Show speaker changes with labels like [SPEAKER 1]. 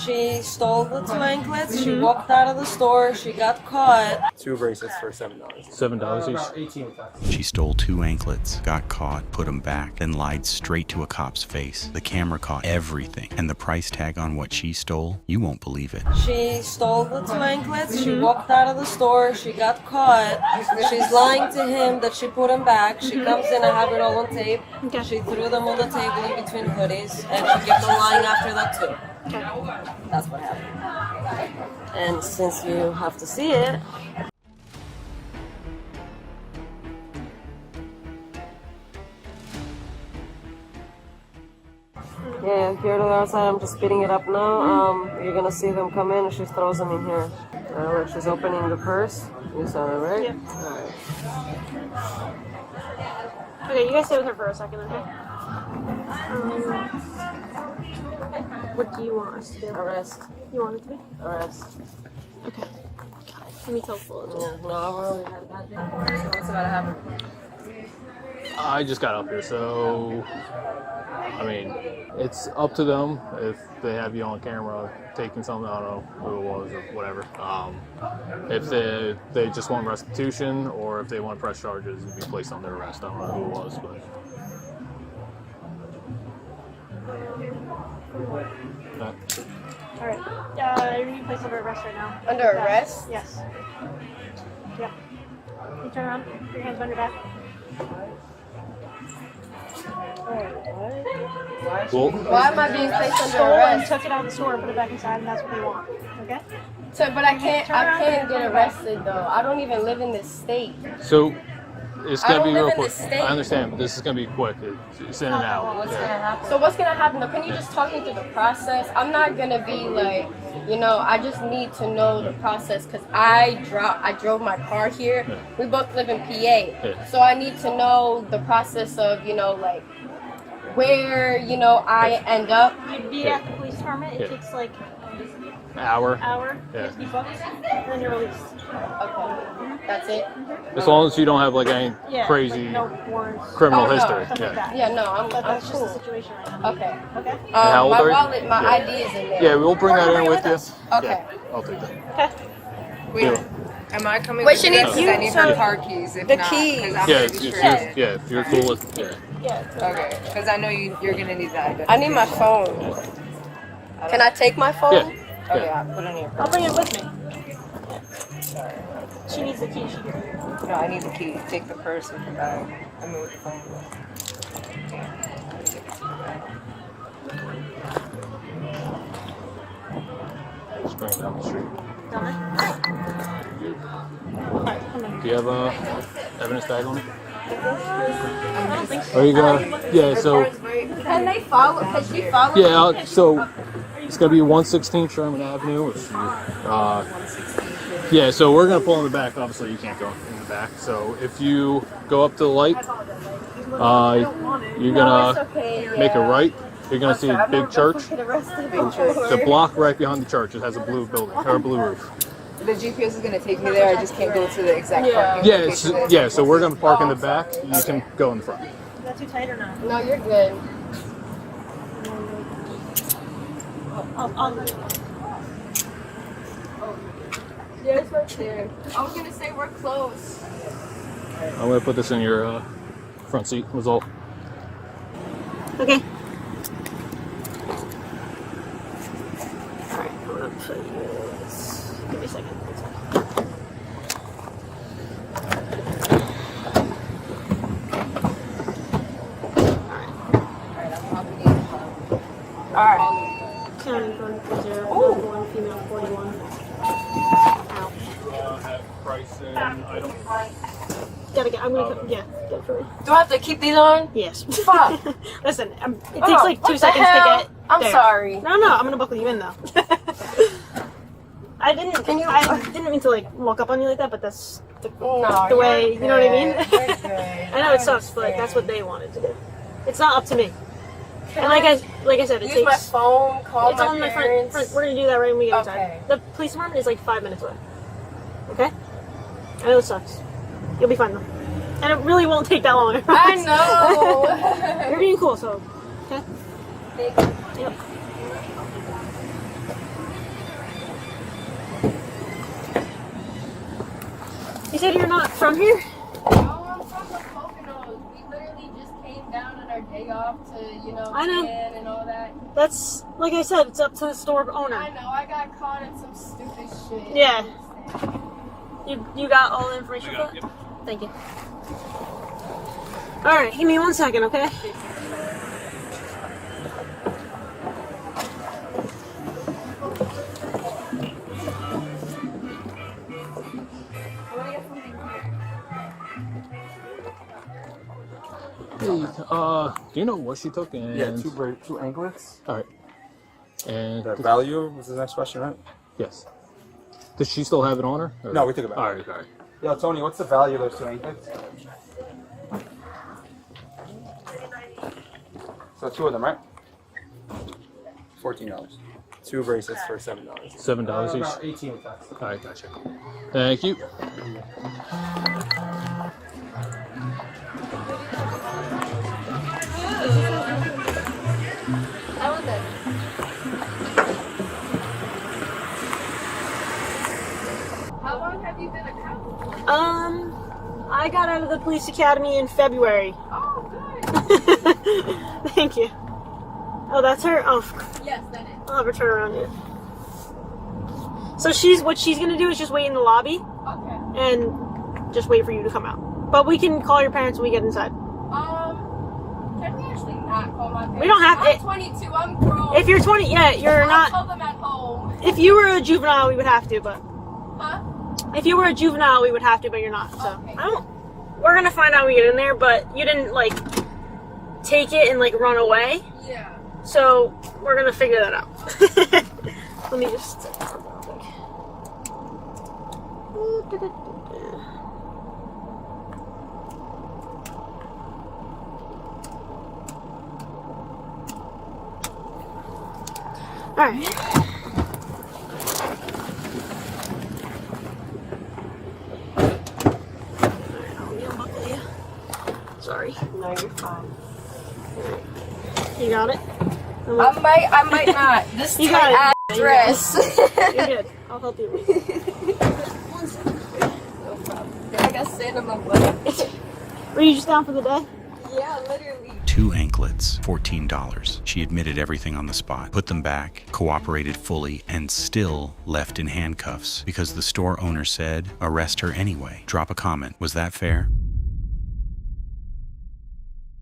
[SPEAKER 1] She stole the 2 anklets. She walked out of the store. She got caught.
[SPEAKER 2] 2 bracelets for $7.
[SPEAKER 3] $7 each.
[SPEAKER 4] She stole 2 anklets, got caught, put them back, then lied straight to a cop's face. The camera caught everything, and the price tag on what she stole, you won't believe it.
[SPEAKER 1] She stole the 2 anklets. She walked out of the store. She got caught. She's lying to him that she put them back. She comes in. I have it all on tape.
[SPEAKER 5] Okay.
[SPEAKER 1] She threw them on the table in between hoodies, and she kept on lying after that too.
[SPEAKER 5] Okay.
[SPEAKER 1] That's what happened. And since you have to see it. Yeah, here to the outside, I'm just speeding it up now. You're gonna see them come in and she throws them in here. Look, she's opening the purse. You saw that, right?
[SPEAKER 5] Yeah.
[SPEAKER 1] Alright.
[SPEAKER 5] Okay, you guys stay with her for a second, okay? What do you want us to do?
[SPEAKER 1] Arrest.
[SPEAKER 5] You want it to be?
[SPEAKER 1] Arrest.
[SPEAKER 5] Okay. Let me tell full.
[SPEAKER 1] Yeah, no, I really had a bad day. So what's about to happen?
[SPEAKER 3] I just got up here, so I mean, it's up to them if they have you on camera taking something. I don't know who it was or whatever. If they just want restitution or if they want to press charges and be placed under arrest. I don't know who it was, but.
[SPEAKER 5] Alright. You're being placed under arrest right now.
[SPEAKER 1] Under arrest?
[SPEAKER 5] Yes. Yep. You turn around, put your hands behind your back.
[SPEAKER 3] Well,
[SPEAKER 1] Why am I being placed under
[SPEAKER 5] Stole and
[SPEAKER 1] arrest?
[SPEAKER 5] took it out of the store and put it back inside, and that's what they want. Okay?
[SPEAKER 1] So, but I can't get arrested though. I don't even live in this state.
[SPEAKER 3] so it's
[SPEAKER 1] I
[SPEAKER 3] gonna
[SPEAKER 1] don't
[SPEAKER 3] be
[SPEAKER 1] live
[SPEAKER 3] real
[SPEAKER 1] in
[SPEAKER 3] quick.
[SPEAKER 1] the state.
[SPEAKER 3] I understand, but this is gonna be quick. It's in and out.
[SPEAKER 1] What's
[SPEAKER 3] Yeah.
[SPEAKER 1] gonna happen? So what's gonna happen though? Can you just talk me through the process? I'm not gonna be like, I just need to know the process because I drove my car here.
[SPEAKER 3] Yeah.
[SPEAKER 1] We both live in PA.
[SPEAKER 3] Yeah.
[SPEAKER 1] So I need to know the process of, like where, I end up.
[SPEAKER 5] You'd be at the police department. It
[SPEAKER 3] Yeah.
[SPEAKER 5] takes like
[SPEAKER 3] Hour.
[SPEAKER 5] an hour,
[SPEAKER 3] Yeah.
[SPEAKER 5] 50 bucks, and then you're released.
[SPEAKER 1] Okay. That's it?
[SPEAKER 3] As long as you don't have like any
[SPEAKER 5] Yeah.
[SPEAKER 3] crazy
[SPEAKER 5] Like no warrants.
[SPEAKER 3] criminal
[SPEAKER 1] Oh, no.
[SPEAKER 3] history.
[SPEAKER 5] Something like
[SPEAKER 3] Yeah.
[SPEAKER 5] that.
[SPEAKER 1] Yeah, no, I'm
[SPEAKER 5] That's just
[SPEAKER 1] cool.
[SPEAKER 5] the situation right now.
[SPEAKER 1] Okay.
[SPEAKER 5] Okay?
[SPEAKER 3] how old
[SPEAKER 1] My
[SPEAKER 3] are you?
[SPEAKER 1] wallet, my
[SPEAKER 3] Yeah.
[SPEAKER 1] ID is in there.
[SPEAKER 3] Yeah, we'll bring that in
[SPEAKER 5] Bring it
[SPEAKER 3] with
[SPEAKER 5] with
[SPEAKER 3] you.
[SPEAKER 5] us.
[SPEAKER 1] Okay.
[SPEAKER 3] Yeah, I'll take that.
[SPEAKER 5] Okay.
[SPEAKER 6] Wait, am I coming
[SPEAKER 1] Wait,
[SPEAKER 6] with
[SPEAKER 1] she
[SPEAKER 6] you?
[SPEAKER 1] needs
[SPEAKER 6] Because
[SPEAKER 1] you-
[SPEAKER 6] I need
[SPEAKER 1] so
[SPEAKER 6] her car keys. If
[SPEAKER 1] the
[SPEAKER 6] not,
[SPEAKER 1] keys.
[SPEAKER 6] because I'm
[SPEAKER 3] Yeah,
[SPEAKER 6] gonna
[SPEAKER 3] if
[SPEAKER 6] be
[SPEAKER 3] you're,
[SPEAKER 6] stranded.
[SPEAKER 3] if you're cool with
[SPEAKER 6] Okay, because I know you're gonna need that.
[SPEAKER 1] I need my phone. Can I take my phone?
[SPEAKER 3] Yeah.
[SPEAKER 6] Okay,
[SPEAKER 3] Yeah.
[SPEAKER 6] I'll put it in your
[SPEAKER 5] I'll
[SPEAKER 6] purse.
[SPEAKER 5] bring it with me. She needs the key. She can.
[SPEAKER 6] No, I need the key. Take the purse with the bag. I mean with the phone.
[SPEAKER 3] Just bring it down the street.
[SPEAKER 5] Down there? Alright, come on.
[SPEAKER 3] Do you have a evidence tag on it?
[SPEAKER 5] I don't think so.
[SPEAKER 3] Are you gonna? Yeah. So
[SPEAKER 1] Can they follow? Can she follow?
[SPEAKER 3] yeah. So it's gonna be 116 Sherman Avenue. Yeah. So we're gonna pull in the back. Obviously, you can't go in the back. So if you go up to the light, you're gonna make a right. You're gonna see a big church. The block right behind the church. It has a blue building or a blue roof.
[SPEAKER 6] The GPS is gonna take me there. I just can't go to the exact parking
[SPEAKER 3] Yeah.
[SPEAKER 6] location.
[SPEAKER 3] Yeah. So we're gonna park in the back. You can go in the front.
[SPEAKER 5] Is that too tight or not?
[SPEAKER 1] No, you're good.
[SPEAKER 5] I'll
[SPEAKER 1] Yeah, it's right there. I was gonna say we're close.
[SPEAKER 3] I'm gonna put this in your front seat. Was all.
[SPEAKER 5] Okay. Alright, I'm gonna put this. Give me a second. Alright. 10, 1, female 41. Ow.
[SPEAKER 3] Have price and item.
[SPEAKER 5] I'm gonna get it for me.
[SPEAKER 1] Do I have to keep these on?
[SPEAKER 5] Yes.
[SPEAKER 1] Fuck.
[SPEAKER 5] Listen, it takes like 2
[SPEAKER 1] what the
[SPEAKER 5] seconds
[SPEAKER 1] hell?
[SPEAKER 5] to get.
[SPEAKER 1] I'm
[SPEAKER 5] there.
[SPEAKER 1] sorry.
[SPEAKER 5] No, I'm gonna buckle you in though. I didn't mean to like walk up on you like that, but that's the way, you know what I mean? I know it sucks, but that's what they wanted to do. It's not up to me. And like I said, it
[SPEAKER 1] Use my
[SPEAKER 5] takes.
[SPEAKER 1] phone, call
[SPEAKER 5] It's
[SPEAKER 1] my
[SPEAKER 5] on my
[SPEAKER 1] parents.
[SPEAKER 5] front. We're gonna do that right when we get
[SPEAKER 1] Okay.
[SPEAKER 5] inside. The police department is like 5 minutes away. Okay? I know it sucks. You'll be fine though. And it really won't take that long.
[SPEAKER 1] I know.
[SPEAKER 5] You're being cool, so. Okay?
[SPEAKER 1] Thank you.
[SPEAKER 5] Yep. said you're not from here?
[SPEAKER 1] No, I'm from the Poconos. We literally just came down on our day off to, you know,
[SPEAKER 5] I know.
[SPEAKER 1] tan and all that.
[SPEAKER 5] That's, like I said, it's up to the store owner.
[SPEAKER 1] I know, I got caught in some stupid shit.
[SPEAKER 5] Yeah. You got all the information for that?
[SPEAKER 3] Yep.
[SPEAKER 5] Thank you. Alright, give me 1 second, okay?
[SPEAKER 3] Hey, do you know what she took? And
[SPEAKER 2] Yeah, two anklets.
[SPEAKER 3] All right. And
[SPEAKER 2] The value was the next question, right?
[SPEAKER 3] yes. Does she still have it on her? Or-
[SPEAKER 2] No, we took it back.
[SPEAKER 3] All right. All right.
[SPEAKER 2] Yo, Tony, what's the value of those two anklets? So 2 of them, right? $14. 2 bracelets for $7.
[SPEAKER 3] $7 each.
[SPEAKER 2] About 18 with tax.
[SPEAKER 3] All right, gotcha. Thank you.
[SPEAKER 1] How was it? How long have you been a cop?
[SPEAKER 5] I got out of the police academy in February.
[SPEAKER 1] Oh, good.
[SPEAKER 5] Thank you. Oh, that's her? Oh,
[SPEAKER 1] Yes, that is.
[SPEAKER 5] I'll have her turn around here. So what she's gonna do is just wait in the lobby
[SPEAKER 1] Okay.
[SPEAKER 5] and just wait for you to come out. But we can call your parents when we get inside.
[SPEAKER 1] Can we actually not call my parents?
[SPEAKER 5] We don't have
[SPEAKER 1] I'm
[SPEAKER 5] it.
[SPEAKER 1] 22, I'm grown.
[SPEAKER 5] If you're 20, yeah, you're
[SPEAKER 1] I'll
[SPEAKER 5] not.
[SPEAKER 1] tell them at home.
[SPEAKER 5] If you were a juvenile, we would have to, but
[SPEAKER 1] Huh?
[SPEAKER 5] if you were a juvenile, we would have to, but you're not. So
[SPEAKER 1] Okay.
[SPEAKER 5] we're gonna find out when we get in there, but you didn't like take it and like run away.
[SPEAKER 1] Yeah.
[SPEAKER 5] So we're gonna figure that out. Let me just. All right. Sorry.
[SPEAKER 6] No, you're fine.
[SPEAKER 5] You got it?
[SPEAKER 1] I might not. This
[SPEAKER 5] You
[SPEAKER 1] tight
[SPEAKER 5] got
[SPEAKER 1] ass
[SPEAKER 5] it.
[SPEAKER 1] dress.
[SPEAKER 5] You're good. I'll help you.
[SPEAKER 1] I got sand on my butt.
[SPEAKER 5] Were you just down for the day?
[SPEAKER 1] Yeah, literally.
[SPEAKER 4] 2 anklets, $14. She admitted everything on the spot, put them back, cooperated fully, and still left in handcuffs because the store owner said, arrest her anyway. Drop a comment. Was that fair?